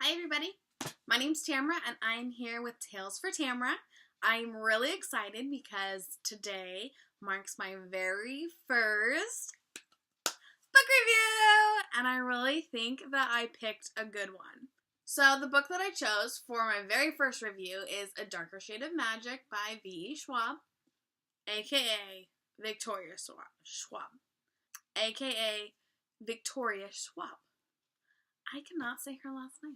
Hi everybody, my name's Tamara and I'm here with Tales for Tamara. I'm really excited because today marks my very first book review and I really think that I picked a good one. So the book that I chose for my very first review is A Darker Shade of Magic by V.E.SCHWAB, aka Victoria Schwab, aka Victoria Schwab. I cannot say her last name.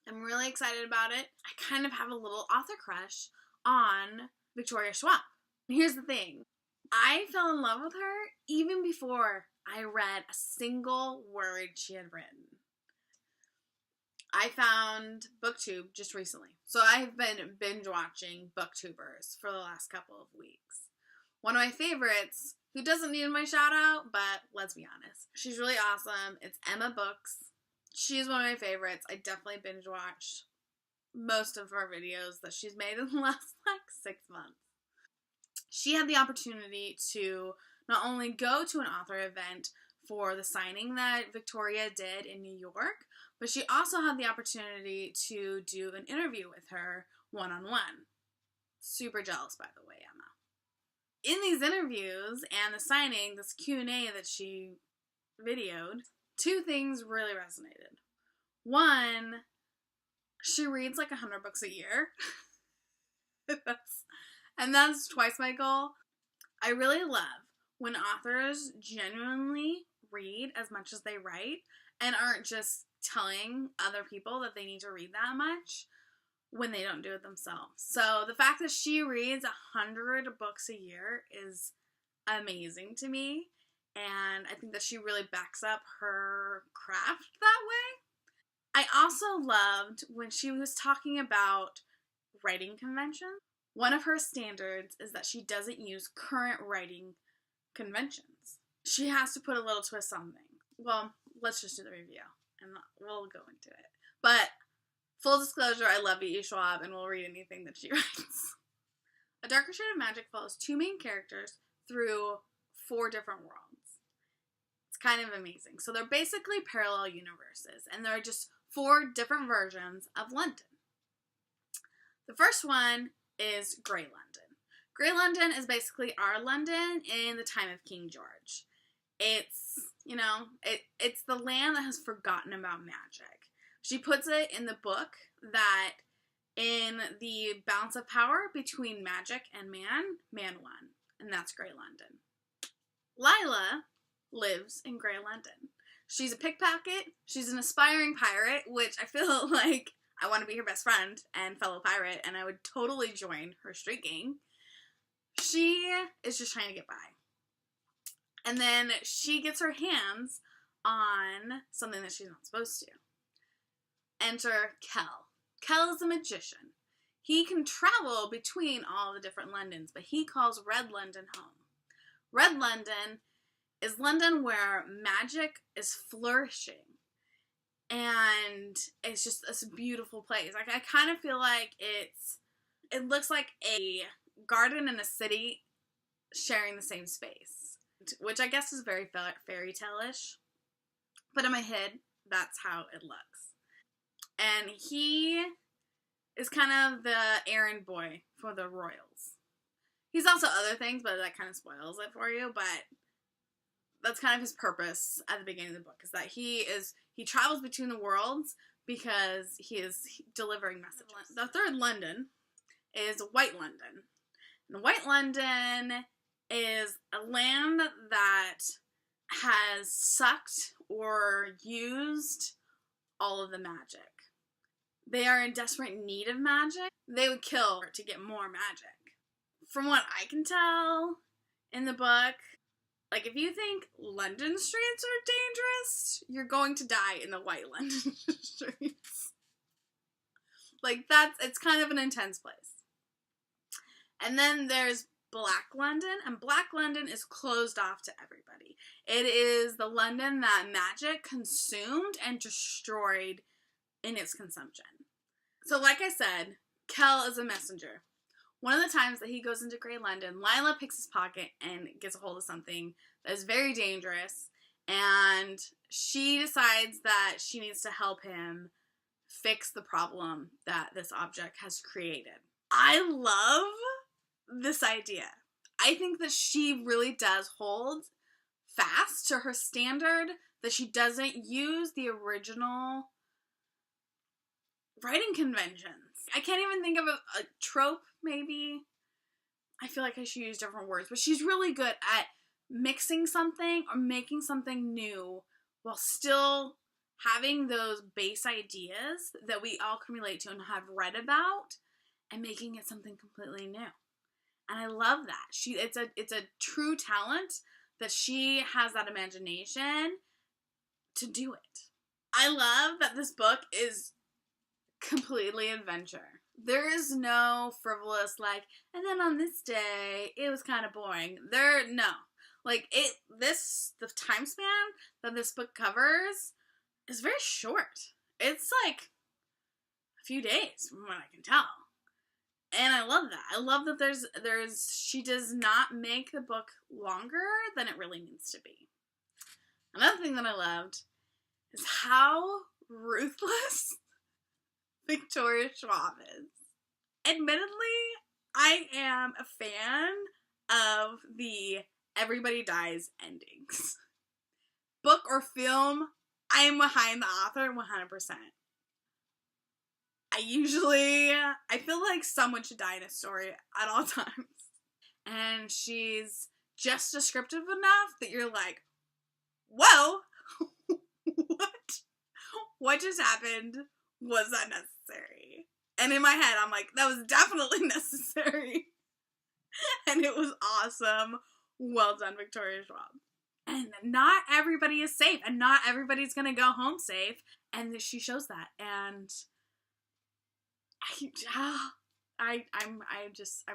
I'm really excited about it. I kind of have a little author crush on Victoria Schwab. Here's the thing. I fell in love with her even before I read a single word she had written. I found BookTube just recently. So I've been binge watching BookTubers for the last couple of weeks. One of my favorites, who doesn't need my shout out, but let's be honest. She's really awesome. It's EMMABOOKS. She's one of my favorites. I definitely binge watched most of her videos that she's made in the last 6 months. She had the opportunity to not only go to an author event for the signing that Victoria did in New York, but she also had the opportunity to do an interview with her one-on-one. Super jealous, by the way, Emma. In these interviews and the signing, this Q&A that she videoed, two things really resonated. One, she reads like 100 books a year. That's twice my goal. I really love when authors genuinely read as much as they write and aren't just telling other people that they need to read that much when they don't do it themselves. So the fact that she reads 100 books a year is amazing to me. And I think that she really backs up her craft that way. I also loved when she was talking about writing conventions. One of her standards is that she doesn't use current writing conventions. She has to put a little twist on things. Well, let's just do the review and we'll go into it. But full disclosure, I love V.E.SCHWAB and will read anything that she writes. A Darker Shade of Magic follows two main characters through 4 different worlds. Kind of amazing. So they're basically parallel universes, and there are just 4 different versions of London. The first one is Grey London. Grey London is basically our London in the time of King George. It's, it's the land that has forgotten about magic. She puts it in the book that in the balance of power between magic and man won, and that's Grey London. Lila lives in Grey London. She's a pickpocket. She's an aspiring pirate, which I feel like I want to be her best friend and fellow pirate, and I would totally join her street gang. She is just trying to get by. And then she gets her hands on something that she's not supposed to. Enter Kel. Kel is a magician. He can travel between all the different Londons, but he calls Red London home. Red London is London where magic is flourishing. And it's just this beautiful place. Like, I kind of feel like it looks like a garden and a city sharing the same space, which I guess is very fairy tale-ish. But in my head, that's how it looks. And he is kind of the errand boy for the royals. He's also other things, but that kind of spoils it for you, but that's kind of his purpose at the beginning of the book, is that he travels between the worlds because he is delivering messages. The third London is White London. And White London is a land that has sucked or used all of the magic. They are in desperate need of magic. They would kill to get more magic. From what I can tell in the book, like, if you think London streets are dangerous, you're going to die in the White London streets. Like, it's kind of an intense place. And then there's Black London, and Black London is closed off to everybody. It is the London that magic consumed and destroyed in its consumption. So, like I said, Kel is a messenger. One of the times that he goes into Grey London, Lila picks his pocket and gets a hold of something that is very dangerous, and she decides that she needs to help him fix the problem that this object has created. I love this idea. I think that she really does hold fast to her standard, that she doesn't use the original writing conventions. I can't even think of a trope, maybe. I feel like I should use different words, but she's really good at mixing something or making something new while still having those base ideas that we all can relate to and have read about, and making it something completely new. And I love that. It's a true talent that she has that imagination to do it. I love that this book is completely adventure. There is no frivolous, like, and then on this day, it was kind of boring. No. Like, the time span that this book covers is very short. It's like a few days from what I can tell. And I love that. I love that she does not make the book longer than it really needs to be. Another thing that I loved is how ruthless V.E.SCHWAB is. Admittedly, I am a fan of the everybody dies endings. Book or film, I am behind the author 100%. I feel like someone should die in a story at all times. And she's just descriptive enough that you're like, whoa, what just happened? Was that necessary? And in my head, I'm like, that was definitely necessary. And it was awesome. Well done, V.E.SCHWAB. And not everybody is safe, and not everybody's gonna go home safe. And she shows that. And I'm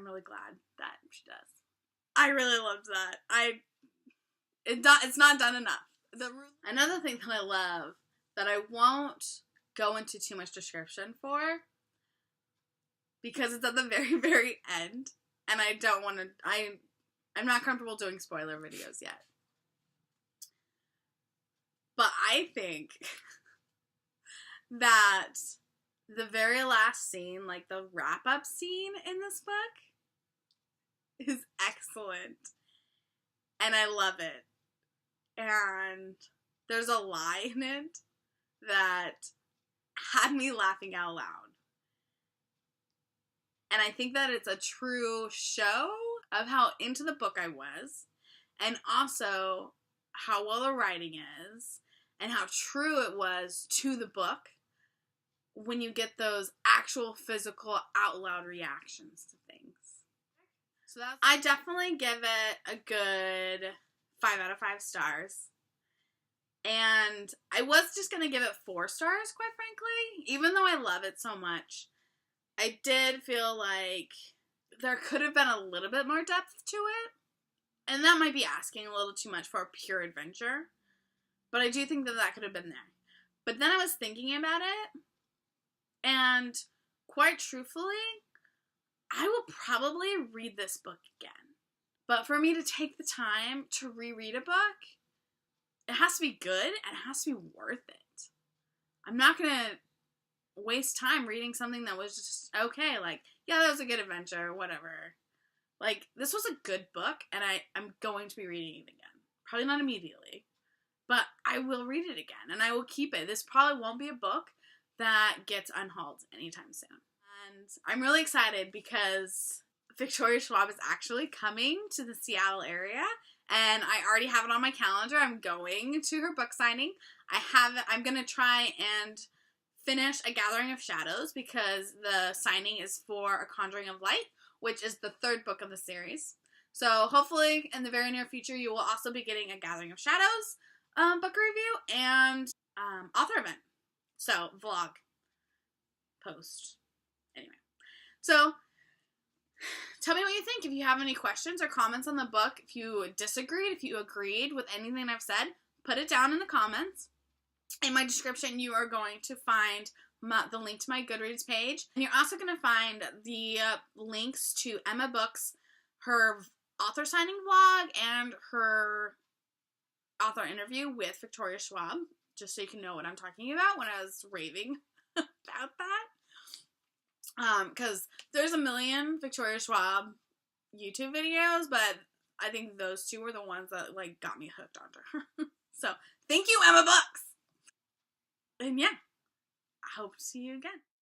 really glad that she does. I really loved that. It's not done enough. Another thing that I love that I won't go into too much description for, because it's at the very, very end, and I don't want to, I'm not comfortable doing spoiler videos yet. But I think that the very last scene, like the wrap-up scene in this book, is excellent. And I love it. And there's a lie in it that had me laughing out loud. And I think that it's a true show of how into the book I was, and also how well the writing is, and how true it was to the book when you get those actual physical out loud reactions to things. So I definitely give it a good 5 out of 5 stars. And I was just going to give it 4 stars, quite frankly. Even though I love it so much, I did feel like there could have been a little bit more depth to it. And that might be asking a little too much for a pure adventure. But I do think that could have been there. But then I was thinking about it, and quite truthfully, I will probably read this book again. But for me to take the time to reread a book, it has to be good and it has to be worth it. I'm not going to waste time reading something that was just okay, like, yeah, that was a good adventure, whatever. Like, this was a good book, and I'm going to be reading it again. Probably not immediately, but I will read it again, and I will keep it. This probably won't be a book that gets unhauled anytime soon. And I'm really excited because V.E.SCHWAB is actually coming to the Seattle area, and I already have it on my calendar. I'm going to her book signing. I'm going to try and finish A Gathering of Shadows because the signing is for A Conjuring of Light, which is the 3rd book of the series. So hopefully in the very near future you will also be getting A Gathering of Shadows book review and author event. So vlog post. Anyway. So tell me what you think. If you have any questions or comments on the book, if you disagreed, if you agreed with anything I've said, put it down in the comments. In my description, you are going to find the link to my Goodreads page. And you're also going to find the links to EMMABOOKS, her author signing vlog, and her author interview with V.E.SCHWAB, just so you can know what I'm talking about when I was raving about about that. Because there's a million Victoria Schwab YouTube videos, but I think those two were the ones that, like, got me hooked onto her. So, thank you, Emma Books! And yeah, I hope to see you again.